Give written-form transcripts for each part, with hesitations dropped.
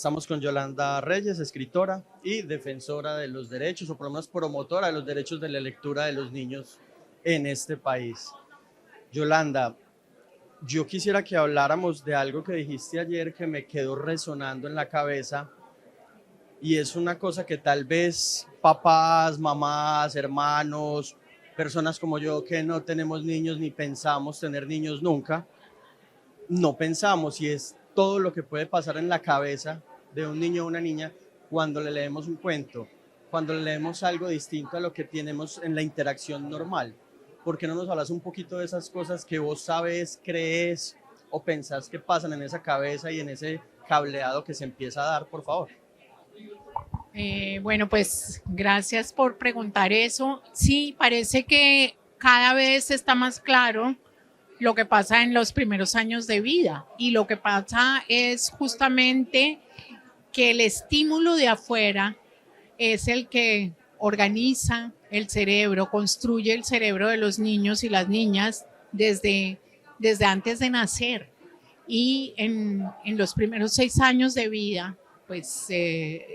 Estamos con Yolanda Reyes, escritora y defensora de los derechos, o por lo menos promotora de los derechos de la lectura de los niños en este país. Yolanda, yo quisiera que habláramos de algo que dijiste ayer que me quedó resonando en la cabeza, y es una cosa que tal vez papás, mamás, hermanos, personas como yo que no tenemos niños ni pensamos tener niños nunca, no pensamos, y es todo lo que puede pasar en la cabeza de un niño o una niña cuando le leemos un cuento, cuando le leemos algo distinto a lo que tenemos en la interacción normal. ¿Por qué no nos hablas un poquito de esas cosas que vos sabes, crees o pensás que pasan en esa cabeza y en ese cableado que se empieza a dar, por favor? Bueno, pues gracias por preguntar eso. Sí, parece que cada vez está más claro lo que pasa en los primeros años de vida, y lo que pasa es justamente que el estímulo de afuera es el que organiza el cerebro, construye el cerebro de los niños y las niñas desde antes de nacer. Y en los primeros 6 años de vida, pues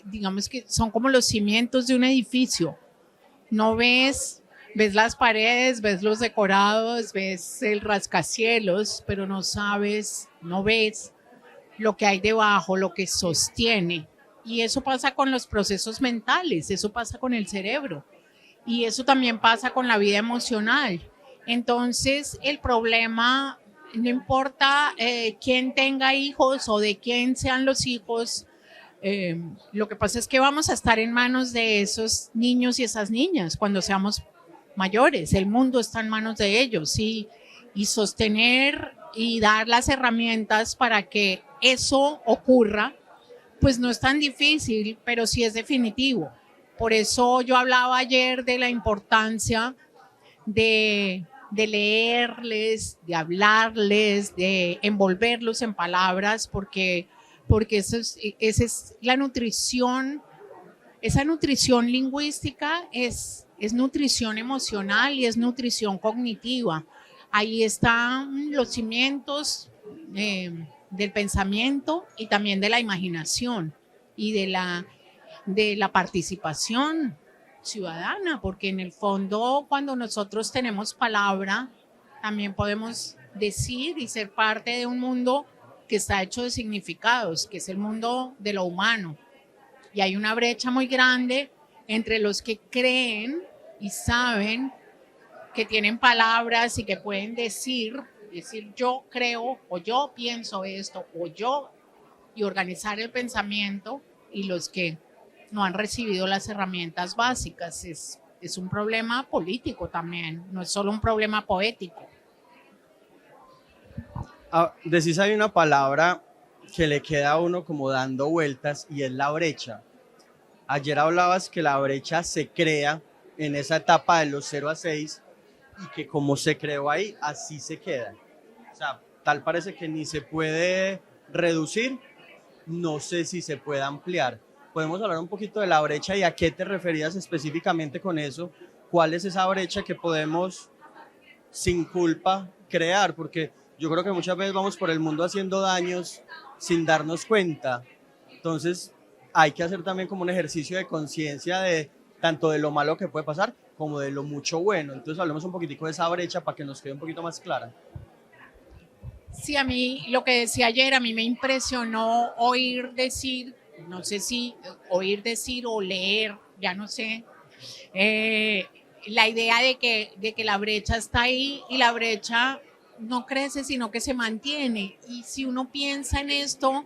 digamos que son como los cimientos de un edificio. No ves las paredes, ves los decorados, ves el rascacielos, pero no ves lo que hay debajo, lo que sostiene. Y eso pasa con los procesos mentales, eso pasa con el cerebro, y eso también pasa con la vida emocional. Entonces, el problema, no importa quién tenga hijos o de quién sean los hijos, lo que pasa es que vamos a estar en manos de esos niños y esas niñas cuando seamos mayores. El mundo está en manos de ellos, y sostener y dar las herramientas para que eso ocurra, pues no es tan difícil, pero sí es definitivo. Por eso yo hablaba ayer de la importancia de leerles, de hablarles, de envolverlos en palabras, porque esa es la nutrición. Esa nutrición lingüística es nutrición emocional y es nutrición cognitiva. Ahí están los cimientos del pensamiento y también de la imaginación y de la participación ciudadana, porque en el fondo, cuando nosotros tenemos palabra, también podemos decir y ser parte de un mundo que está hecho de significados, que es el mundo de lo humano. Y hay una brecha muy grande entre los que creen y saben que tienen palabras y que pueden decir yo creo o yo pienso esto o yo, y organizar el pensamiento, y los que no han recibido las herramientas básicas. Es un problema político también, no es solo un problema poético. Decís, hay una palabra que le queda a uno como dando vueltas, y es la brecha. Ayer hablabas que la brecha se crea en esa etapa de los 0 a 6, y que como se creó ahí, así se queda. O sea, tal parece que ni se puede reducir, no sé si se puede ampliar. ¿Podemos hablar un poquito de la brecha y a qué te referías específicamente con eso? ¿Cuál es esa brecha que podemos sin culpa crear? Porque yo creo que muchas veces vamos por el mundo haciendo daños sin darnos cuenta. Entonces hay que hacer también como un ejercicio de conciencia de tanto de lo malo que puede pasar como de lo mucho bueno. Entonces hablemos un poquitico de esa brecha para que nos quede un poquito más clara. Sí, a mí lo que decía ayer, a mí me impresionó oír decir, no sé si oír decir o leer, ya no sé, eh, la idea de que la brecha está ahí, y la brecha no crece, sino que se mantiene. Y si uno piensa en esto,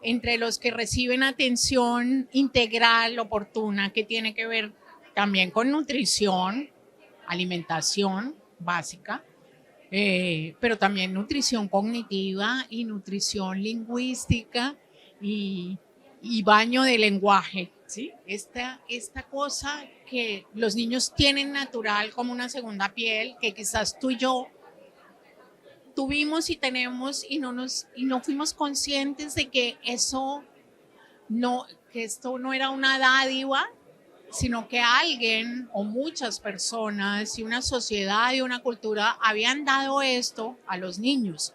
entre los que reciben atención integral, oportuna, que tiene que ver también con nutrición, alimentación básica, pero también nutrición cognitiva y nutrición lingüística, y baño de lenguaje, ¿sí? Esta cosa que los niños tienen natural como una segunda piel, que quizás tú y yo tuvimos y tenemos, y no fuimos conscientes de que que esto no era una dádiva, sino que alguien o muchas personas y una sociedad y una cultura habían dado esto a los niños.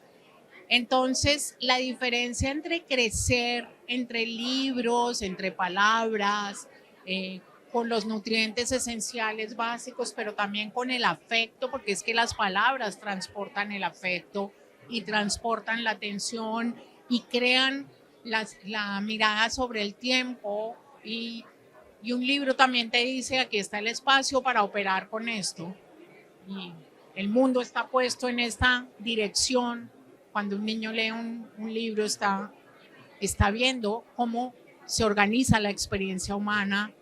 Entonces, la diferencia entre crecer entre libros, entre palabras, con los nutrientes esenciales básicos, pero también con el afecto, porque es que las palabras transportan el afecto y transportan la atención y crean la mirada sobre el tiempo y un libro también te dice, aquí está el espacio para operar con esto. Y el mundo está puesto en esta dirección. Cuando un niño lee un libro está viendo cómo se organiza la experiencia humana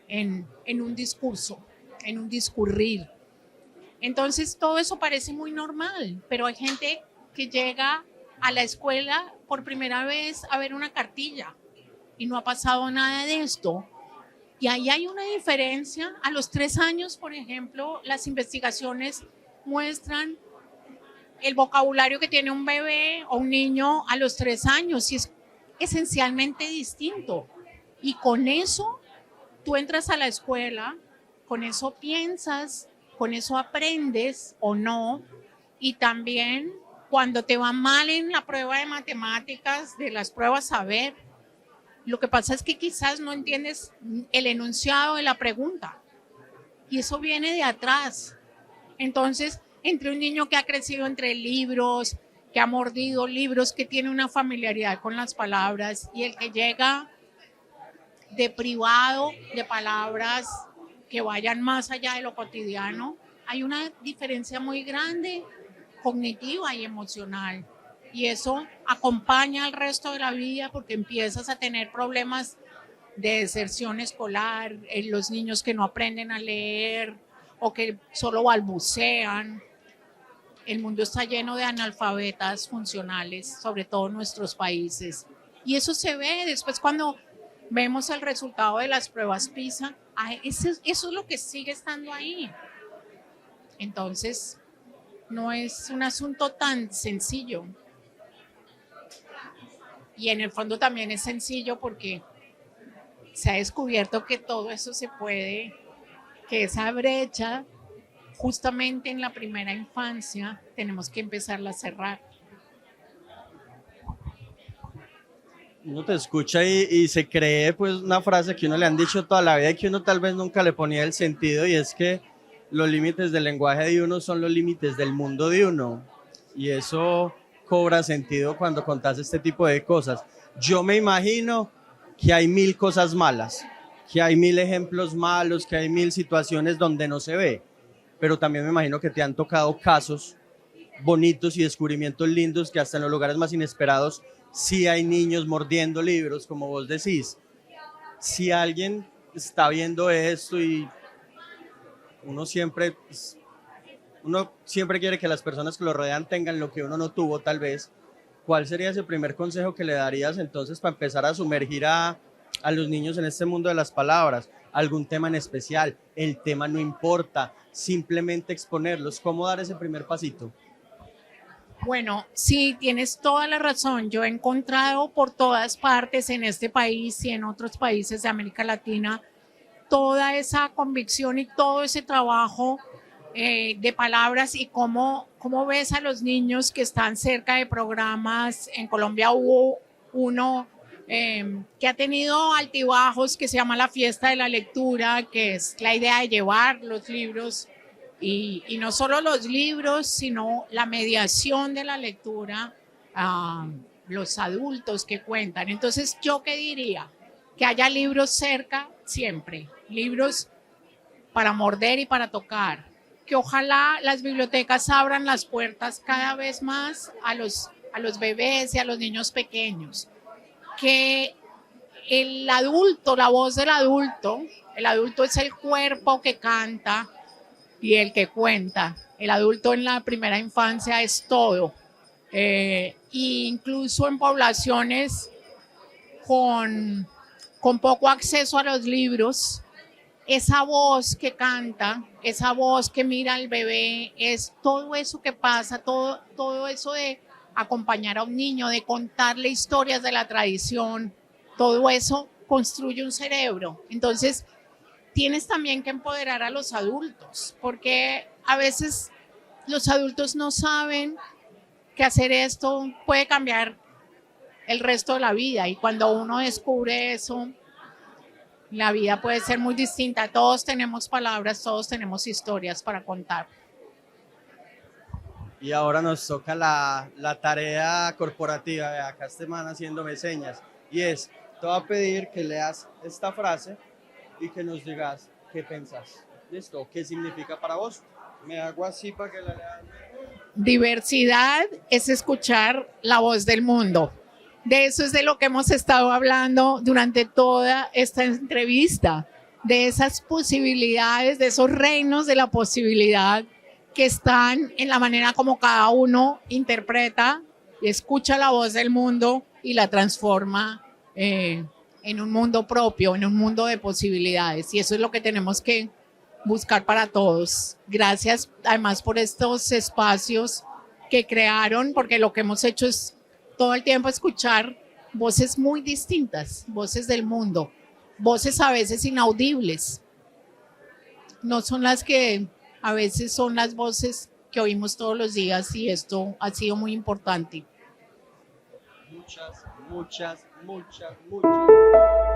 en un discurso, en un discurrir. Entonces todo eso parece muy normal, pero hay gente que llega a la escuela por primera vez a ver una cartilla y no ha pasado nada de esto. Y ahí hay una diferencia. A los 3 años, por ejemplo, las investigaciones muestran el vocabulario que tiene un bebé o un niño a los 3 años y es esencialmente distinto. Y con eso tú entras a la escuela, con eso piensas, con eso aprendes o no. Y también cuando te va mal en la prueba de matemáticas, de las pruebas a ver, lo que pasa es que quizás no entiendes el enunciado de la pregunta y eso viene de atrás. Entonces, entre un niño que ha crecido entre libros, que ha mordido libros, que tiene una familiaridad con las palabras y el que llega deprivado de palabras que vayan más allá de lo cotidiano, hay una diferencia muy grande cognitiva y emocional. Y eso acompaña al resto de la vida porque empiezas a tener problemas de deserción escolar, los niños que no aprenden a leer o que solo balbucean. El mundo está lleno de analfabetas funcionales, sobre todo en nuestros países. Y eso se ve después cuando vemos el resultado de las pruebas PISA. Eso es lo que sigue estando ahí. Entonces, no es un asunto tan sencillo. Y en el fondo también es sencillo porque se ha descubierto que todo eso se puede, que esa brecha justamente en la primera infancia tenemos que empezarla a cerrar. Uno te escucha y se cree pues una frase que uno le han dicho toda la vida y que uno tal vez nunca le ponía el sentido, y es que los límites del lenguaje de uno son los límites del mundo de uno, y eso cobra sentido cuando contás este tipo de cosas. Yo me imagino que hay 1000 cosas malas, que hay 1000 ejemplos malos, que hay 1000 situaciones donde no se ve, pero también me imagino que te han tocado casos bonitos y descubrimientos lindos que hasta en los lugares más inesperados sí hay niños mordiendo libros, como vos decís. Si alguien está viendo esto y uno siempre quiere que las personas que lo rodean tengan lo que uno no tuvo tal vez, ¿cuál sería ese primer consejo que le darías entonces para empezar a sumergir a los niños en este mundo de las palabras? ¿Algún tema en especial? El tema no importa, simplemente exponerlos. ¿Cómo dar ese primer pasito? Bueno, sí, tienes toda la razón. Yo he encontrado por todas partes en este país y en otros países de América Latina toda esa convicción y todo ese trabajo de palabras y cómo ves a los niños que están cerca de programas. En Colombia hubo uno que ha tenido altibajos que se llama la Fiesta de la Lectura, que es la idea de llevar los libros y no solo los libros, sino la mediación de la lectura a los adultos que cuentan. Entonces, ¿yo qué diría? Que haya libros cerca siempre, libros para morder y para tocar, que ojalá las bibliotecas abran las puertas cada vez más a los bebés y a los niños pequeños, que el adulto, la voz del adulto, el adulto es el cuerpo que canta y el que cuenta. El adulto en la primera infancia es todo. E incluso en poblaciones con poco acceso a los libros, esa voz que canta, esa voz que mira al bebé, es todo eso que pasa, todo eso de acompañar a un niño, de contarle historias de la tradición, todo eso construye un cerebro. Entonces, tienes también que empoderar a los adultos, porque a veces los adultos no saben que hacer esto puede cambiar el resto de la vida. Y cuando uno descubre eso, la vida puede ser muy distinta. Todos tenemos palabras, todos tenemos historias para contar. Y ahora nos toca la tarea corporativa. Acá este man haciéndome señas. Y es, te voy a pedir que leas esta frase y que nos digas qué pensás. ¿Listo? ¿Qué significa para vos? Me hago así para que la leas. Diversidad es escuchar la voz del mundo. De eso es de lo que hemos estado hablando durante toda esta entrevista, de esas posibilidades, de esos reinos de la posibilidad que están en la manera como cada uno interpreta y escucha la voz del mundo y la transforma en un mundo propio, en un mundo de posibilidades. Y eso es lo que tenemos que buscar para todos. Gracias además por estos espacios que crearon, porque lo que hemos hecho es todo el tiempo escuchar voces muy distintas, voces del mundo, voces a veces inaudibles. No son las que a veces son las voces que oímos todos los días, y esto ha sido muy importante. Muchas, muchas, muchas, muchas.